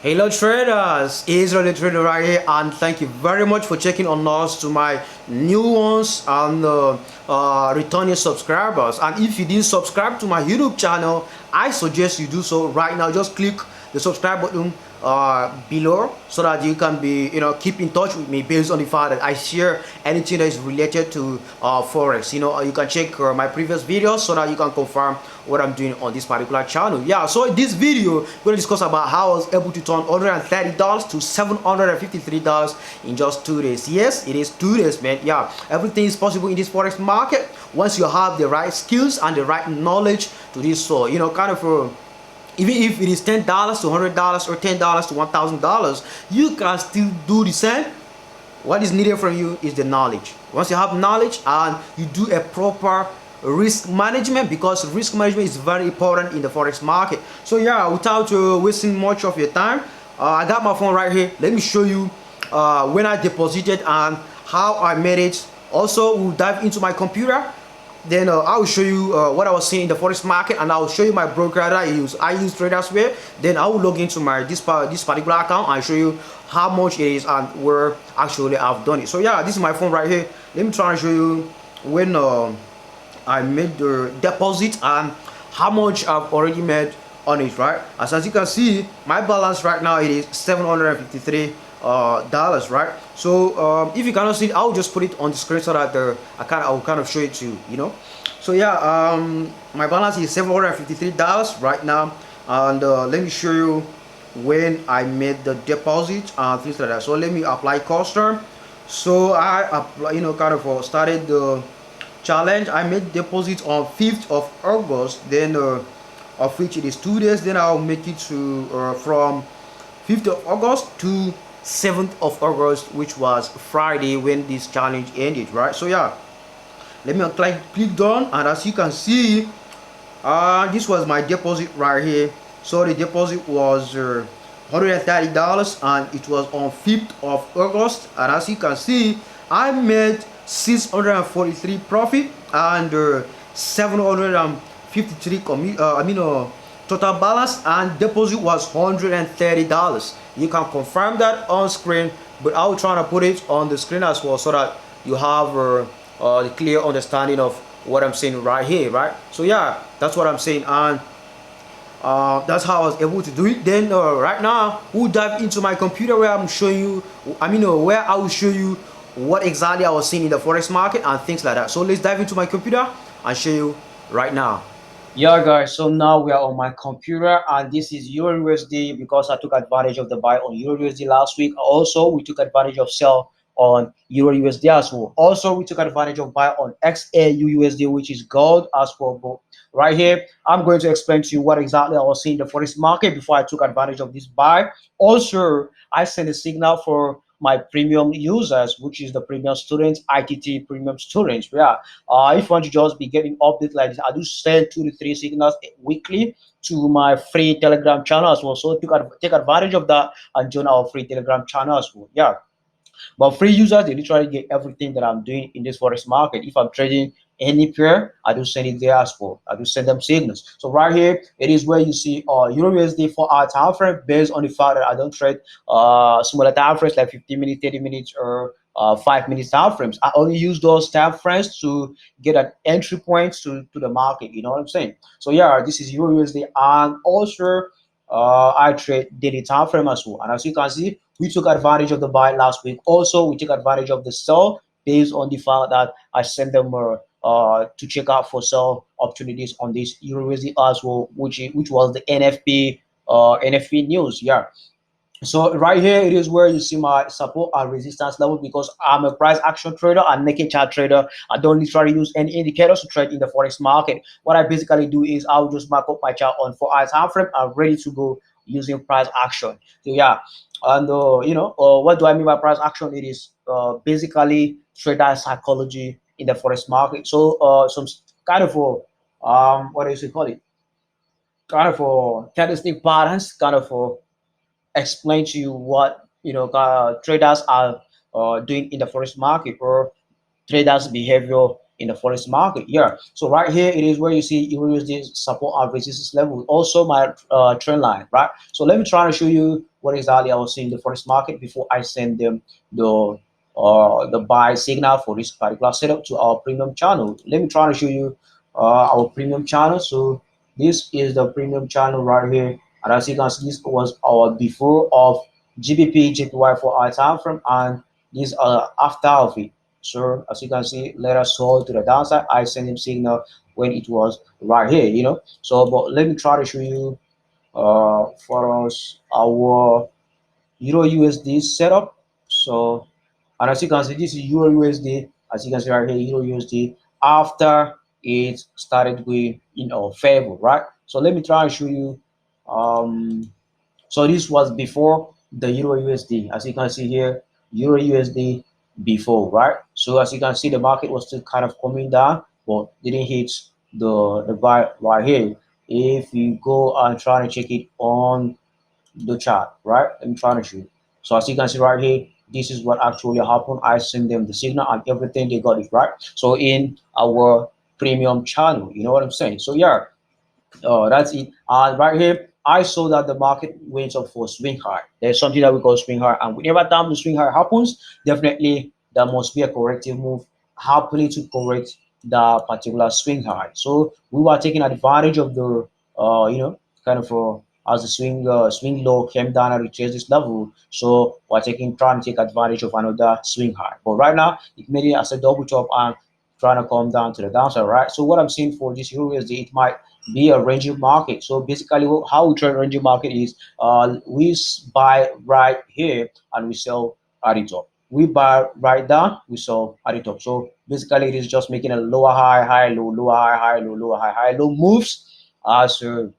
Hello traders, Israel the trader right here, and thank you very much for checking on us to my new ones and returning subscribers. And if you didn't subscribe to my YouTube channel, I suggest you do so right now. Just click the subscribe button below so that you can be keep in touch with me based on the fact that I share anything that is related to forex. You can check my previous videos so that you can confirm what I'm doing on this particular channel. Yeah, so in this video we're going to discuss about how I was able to turn $130 to $753 in just 2 days. Yes, it is 2 days, man. Yeah, everything is possible in this forex market once you have the right skills and the right knowledge to this. So kind of even if it is $10 to $100 or $10 to $1,000, you can still do the same. What is needed from you is the knowledge. Once you have knowledge and you do a proper risk management, because risk management is very important in the forex market. So yeah, without wasting much of your time, I got my phone right here. Let me show you when I deposited and how I made it. Also, we'll dive into my computer. Then I will show you what I was seeing in the forex market, and I will show you my broker that I use. I use TradersWare. Then I will log into my this particular account and show you how much it is and where actually I've done it. So yeah, this is my phone right here. Let me try and show you when I made the deposit and how much I've already made on it, right? As you can see, my balance right now it is $753 right? So if you cannot see it, I'll just put it on the screen so that I will kind of show it to you. So yeah, my balance is $753 right now, and let me show you when I made the deposit and things like that. So let me apply custom. So I apply, kind of started the challenge. I made deposit on 5th of August, then of which it is 2 days. Then I'll make it to from 5th of August to 7th of August, which was Friday when this challenge ended, right? So yeah, let me click done, and as you can see, this was my deposit right here. So the deposit was $130 and it was on 5th of August, and as you can see, I made 643 profit and 753 total balance, and deposit was $130. You can confirm that on screen, but I will try to put it on the screen as well so that you have the clear understanding of what I'm saying right here, right? So yeah, that's what I'm saying, and that's how I was able to do it. Then right now we'll dive into my computer where I'm showing you, where I will show you what exactly I was seeing in the forex market and things like that. So let's dive into my computer and show you right now. Yeah, guys, so now we are on my computer, and this is Euro USD because I took advantage of the buy on Euro USD last week. Also, we took advantage of sell on Euro USD as well. Also, we took advantage of buy on XAUUSD, which is gold as well. But right here, I'm going to explain to you what exactly I was seeing in the forex market before I took advantage of this buy. Also, I sent a signal for my premium users, which is the premium students, ITT premium students. Yeah, if you want to just be getting updates like this, I do send 2 to 3 signals weekly to my free Telegram channel as well. So take advantage of that and join our free Telegram channel as well. Yeah. But free users, they literally get everything that I'm doing in this forex market. If I'm trading any pair, I do send it there as well. I do send them signals. So right here, it is where you see Euro USD for our time frame, based on the fact that I don't trade smaller time frames like 15 minutes, 30 minutes, or 5 minutes time frames. I only use those time frames to get an entry point to the market. You know what I'm saying? So yeah, this is Euro USD, and also I trade daily time frame as well. And as you can see, we took advantage of the buy last week. Also, we took advantage of the sell based on the fact that I sent them to check out for sell opportunities on this Euro USD as well, which was the NFP news. Yeah. So right here, it is where you see my support and resistance level, because I'm a price action trader and naked chart trader. I don't literally use any indicators to trade in the forex market. What I basically do is I'll just mark up my chart on 4 hour time frame and ready to go using price action. So yeah, and what do I mean by price action? It is basically trader psychology in the forex market. So some kind of what do you call it? Kind of candlestick patterns, kind of explain to you what traders are doing in the forex market, or traders behavior in the forex market. Yeah, so right here it is where you see euro USD support and resistance level, also my trend line, right? So let me try to show you what exactly I was seeing in the forex market before I send them the buy signal for this particular setup to our premium channel. Let me try to show you our premium channel. So this is the premium channel right here, and as you can see, this was our before of GBP JPY for our time frame, and this after of it. So as you can see, let us hold to the downside. I sent him signal when it was right here, So, but let me try to show you for us our Euro USD setup. So, and as you can see, this is Euro USD. As you can see right here, Euro USD after it started going in our favor, right? So let me try and show you. So this was before the Euro USD. As you can see here, Euro USD before, right? So as you can see, the market was still kind of coming down, but didn't hit the buy right here. If you go and try to check it on the chart, right? I'm trying to show you. So as you can see right here, this is what actually happened. I sent them the signal and everything, they got it right. So in our premium channel, you know what I'm saying? So yeah, that's it. And right here, I saw that the market went up for swing high. There's something that we call swing high, and whenever time the swing high happens, definitely there must be a corrective move happening to correct the particular swing high. So we were taking advantage of the, kind of as the swing low came down and retraced this level. So we're trying to take advantage of another swing high. But right now, it made it as a double top and trying to come down to the downside, right? So what I'm seeing for this euro is it might be a ranging market. So basically, how we trade ranging market is we buy right here and we sell at the top. We buy right down, we sell at the top. So basically, it is just making a lower high, high, low, lower high, high, low, lower high, high, low moves as a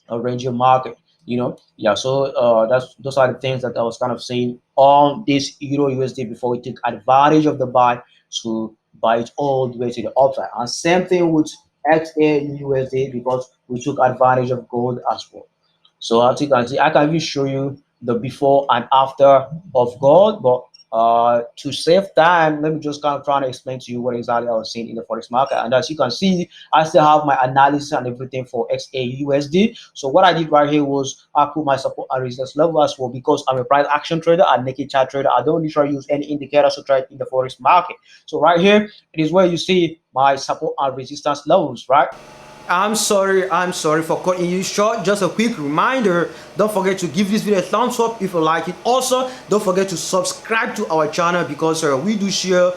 ranging market. Yeah. So that's those are the things that I was kind of saying on this euro USD before we took advantage of the buy to buy it all the way to the upside. And same thing with XAUUSD because we took advantage of gold as well. So as you can see, I can even show you the before and after of gold, but to save time, let me just kind of try to explain to you what exactly I was seeing in the forex market. And as you can see, I still have my analysis and everything for XAUUSD. So what I did right here was I put my support and resistance level as well because I'm a price action trader and naked chart trader. I don't literally use any indicators to trade in the forex market. So right here, it is where you see my support and resistance levels, right? I'm sorry for cutting you short. Just a quick reminder, don't forget to give this video a thumbs up if you like it. Also, don't forget to subscribe to our channel because we do share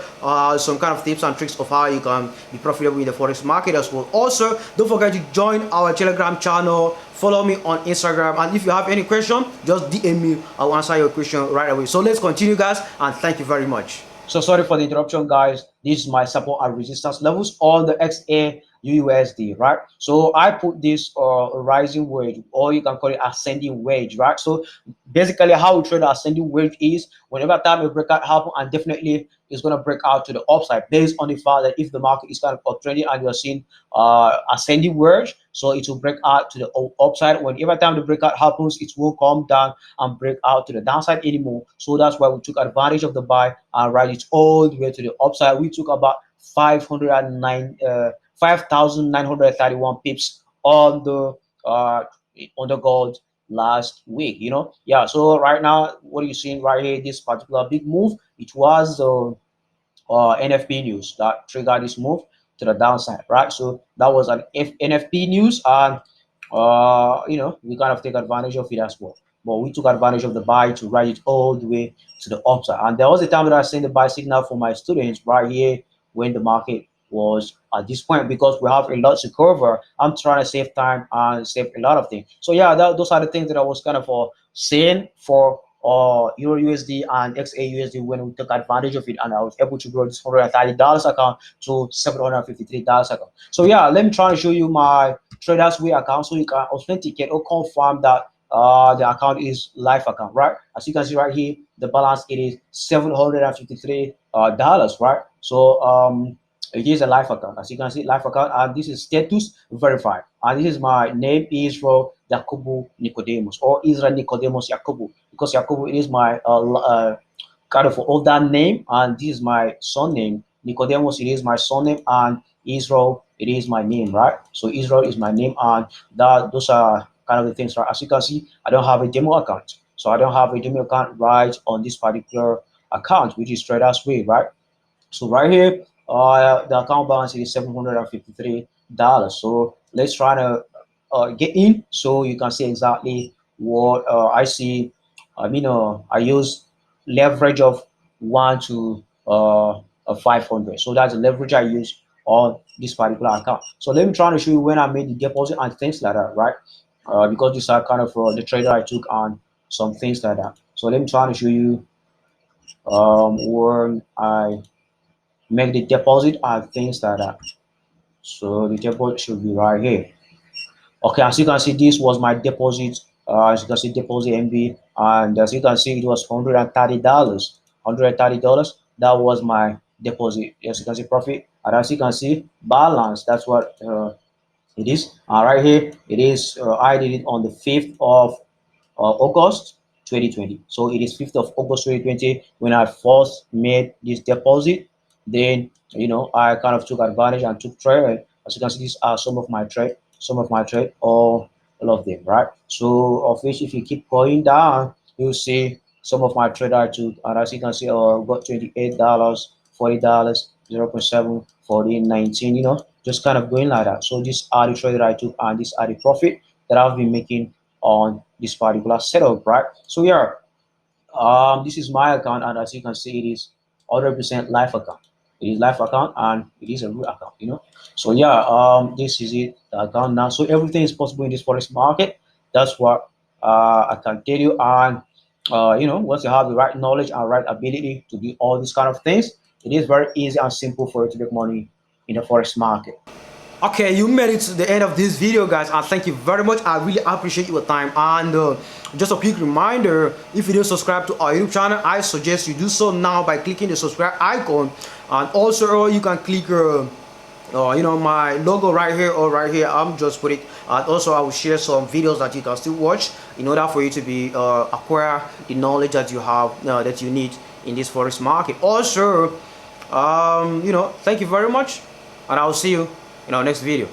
some kind of tips and tricks of how you can be profitable in the forex market as well. Also, don't forget to join our Telegram channel, follow me on Instagram, and if you have any question, just DM me. I'll answer your question right away. So let's continue, guys, and thank you very much. So sorry for the interruption, guys. This is my support and resistance levels on the XAUUSD, right? So I put this rising wedge, or you can call it ascending wedge, right? So basically, how we trade ascending wedge is whenever time a breakout happen, and definitely it's gonna break out to the upside based on the fact that if the market is kind of uptrending and you're seeing ascending wedge, so it will break out to the upside. Whenever time the breakout happens, it will come down and break out to the downside anymore. So that's why we took advantage of the buy and ride it all the way to the upside. We took about 5,931 pips on the gold last week. Yeah. So right now, what are you seeing right here? This particular big move. It was NFP news that triggered this move to the downside, right? So that was an NFP news, and we kind of take advantage of it as well. But we took advantage of the buy to ride it all the way to the upside. And there was a time that I sent the buy signal for my students right here when the market was at this point because we have a lot to cover. I'm trying to save time and save a lot of things. So yeah, those are the things that I was kind of saying for Euro USD and XAUUSD when we took advantage of it, and I was able to grow this $130 account to $753 account. So yeah, let me try to show you my Traders Way account so you can authenticate or confirm that the account is live account, right? As you can see right here, the balance it is $753 right? So it is a live account. As you can see, live account, and this is status verified. And this is my name Israel Yakubu Nicodemus or Israel Nicodemus Yakubu because Yakubu is my kind of older name, and this is my son name Nicodemus, it is my surname, and Israel, it is my name, right? So Israel is my name, and that those are kind of the things, right? As you can see, I don't have a demo account. So I don't have a demo account right on this particular account, which is Traders Way, right? So right here, the account balance is $753. So let's try to get in so you can see exactly what I see. I use leverage of 1 to 500. So that's the leverage I use on this particular account. So let me try to show you when I made the deposit and things like that, right? Because these are kind of the trader I took on some things like that. So let me try to show you when I make the deposit and things like that. So the deposit should be right here. Okay, as you can see, this was my deposit. As you can see, deposit MB, and as you can see, it was $130. $130. That was my deposit. As you can see, profit, and as you can see, balance. That's what it is. Right here, it is. I did it on the 5th of August 2020. So it is 5th of August 2020 when I first made this deposit. Then I kind of took advantage and took trade. As you can see, these are some of my trade, all of them, right? So of which, if you keep going down, you'll see some of my trade I took, and as you can see, got $28, $40, 0.7, 40, 19. Just kind of going like that. So these are the trade that I took, and these are the profit that I've been making on this particular setup, right? So yeah, this is my account, and as you can see, it is 100% live account. It is live account, and it is a real account. So yeah, this is it, the account now. So everything is possible in this forex market. That's what I can tell you. And once you have the right knowledge and right ability to do all these kind of things, it is very easy and simple for you to make money in the forex market. Okay, you made it to the end of this video, guys, and thank you very much. I really appreciate your time. And just a quick reminder, if you didn't subscribe to our YouTube channel, I suggest you do so now by clicking the subscribe icon. And also you can click my logo right here or right here. I'm just put it. And also I will share some videos that you can still watch in order for you to be acquire the knowledge that you have that you need in this forex market. Also thank you very much, and I will see you in our next video.